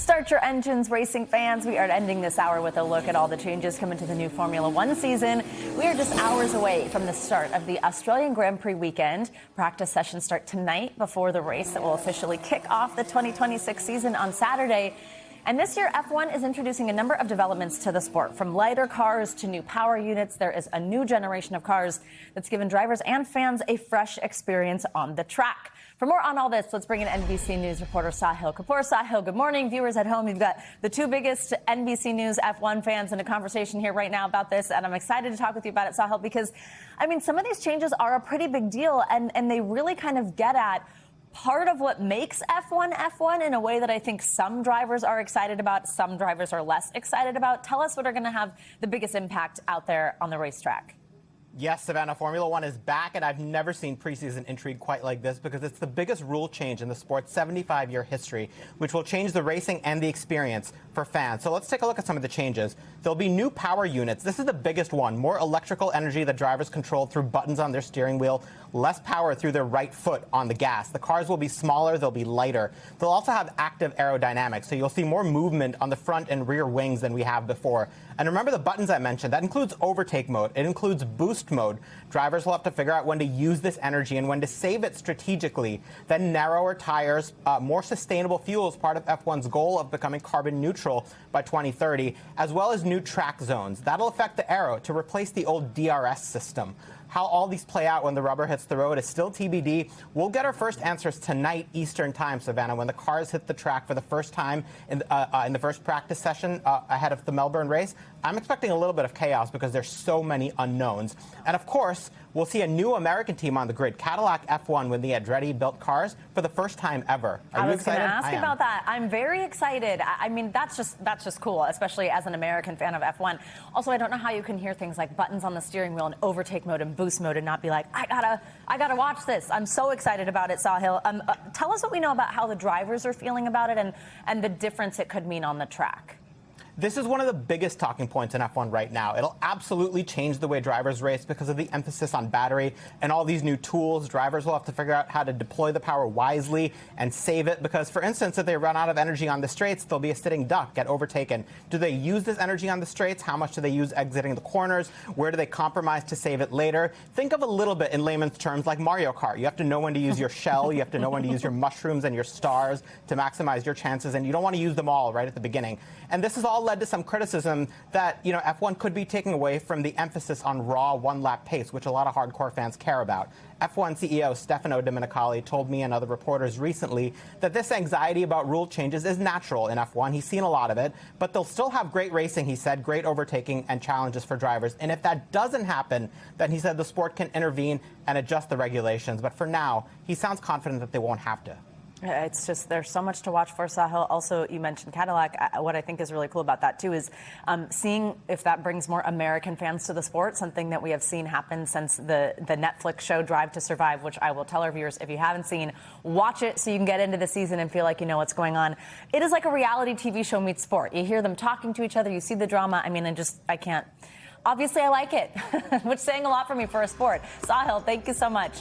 Start your engines, racing fans. We are ending this hour with a look at all the changes coming to the new Formula One season. We are just hours away from the start of the Australian Grand Prix weekend. Practice sessions start tonight before the race that will officially kick off the 2026 season on Saturday. And this year, F1 is introducing a number of developments to the sport, from lighter cars to new power units. There is a new generation of cars that's given drivers and fans a fresh experience on the track. For more on all this, let's bring in NBC News reporter Sahil Kapur. Sahil, good morning. Viewers at home, you've got the two biggest NBC News F1 fans in a conversation here right now about this, and I'm excited to talk with you about it, Sahil, because, I mean, some of these changes are a pretty big deal, and they really kind of get at part of what makes F1 in a way that I think some drivers are excited about, some drivers are less excited about. Tell us what are going to have the biggest impact out there on the racetrack. Yes, Savannah, Formula One is back, and I've never seen preseason intrigue quite like this because it's the biggest rule change in the sport's 75-year history, which will change the racing and the experience for fans. So let's take a look at some of the changes. There'll be new power units. This is the biggest one. More electrical energy that drivers control through buttons on their steering wheel, less power through their right foot on the gas. The cars will be smaller, they'll be lighter. They'll also have active aerodynamics, so you'll see more movement on the front and rear wings than we have before. And remember the buttons I mentioned, that includes overtake mode. It includes boost mode. Drivers will have to figure out when to use this energy and when to save it strategically. Then narrower tires, more sustainable fuel is part of F1's goal of becoming carbon neutral by 2030, as well as new track zones. That'll affect the aero to replace the old DRS system. How all these play out when the rubber hits the road is still TBD. We'll get our first answers tonight Eastern time, Savannah, when the cars hit the track for the first time in the first practice session ahead of the Melbourne race. I'm expecting a little bit of chaos because there's so many unknowns. And of course, we'll see a new American team on the grid, Cadillac F1, with the Andretti-built cars for the first time ever. Are you excited? I was going to ask about that. I'm very excited. I mean, that's just cool, especially as an American fan of F1. Also, I don't know how you can hear things like buttons on the steering wheel and overtake mode and boost mode and not be like, I gotta watch this. I'm so excited about it, Sahil. Tell us what we know about how the drivers are feeling about it and the difference it could mean on the track. This is one of the biggest talking points in F1 right now. It'll absolutely change the way drivers race because of the emphasis on battery and all these new tools. Drivers will have to figure out how to deploy the power wisely and save it because, for instance, if they run out of energy on the straights, they'll be a sitting duck, get overtaken. Do they use this energy on the straights? How much do they use exiting the corners? Where do they compromise to save it later? Think of a little bit in layman's terms like Mario Kart. You have to know when to use your shell. You have to know when to use your mushrooms and your stars to maximize your chances, and you don't want to use them all right at the beginning. And this has all led to some criticism that, you know, F1 could be taking away from the emphasis on raw one-lap pace, which a lot of hardcore fans care about. F1 CEO Stefano Domenicali told me and other reporters recently that this anxiety about rule changes is natural in F1. He's seen a lot of it, but they'll still have great racing, he said, great overtaking and challenges for drivers. And if that doesn't happen, then he said the sport can intervene and adjust the regulations. But for now, he sounds confident that they won't have to. It's just, there's so much to watch for, Sahil. Also, you mentioned Cadillac. What I think is really cool about that, too, is seeing if that brings more American fans to the sport, something that we have seen happen since the Netflix show Drive to Survive, which I will tell our viewers, if you haven't seen, watch it so you can get into the season and feel like you know what's going on. It is like a reality TV show meets sport. You hear them talking to each other, you see the drama. I mean, I can't. Obviously, I like it, which is saying a lot for me for a sport. Sahil, thank you so much.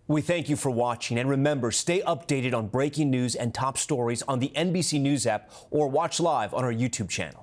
We thank you for watching, and remember, stay updated on breaking news and top stories on the NBC News app or watch live on our YouTube channel.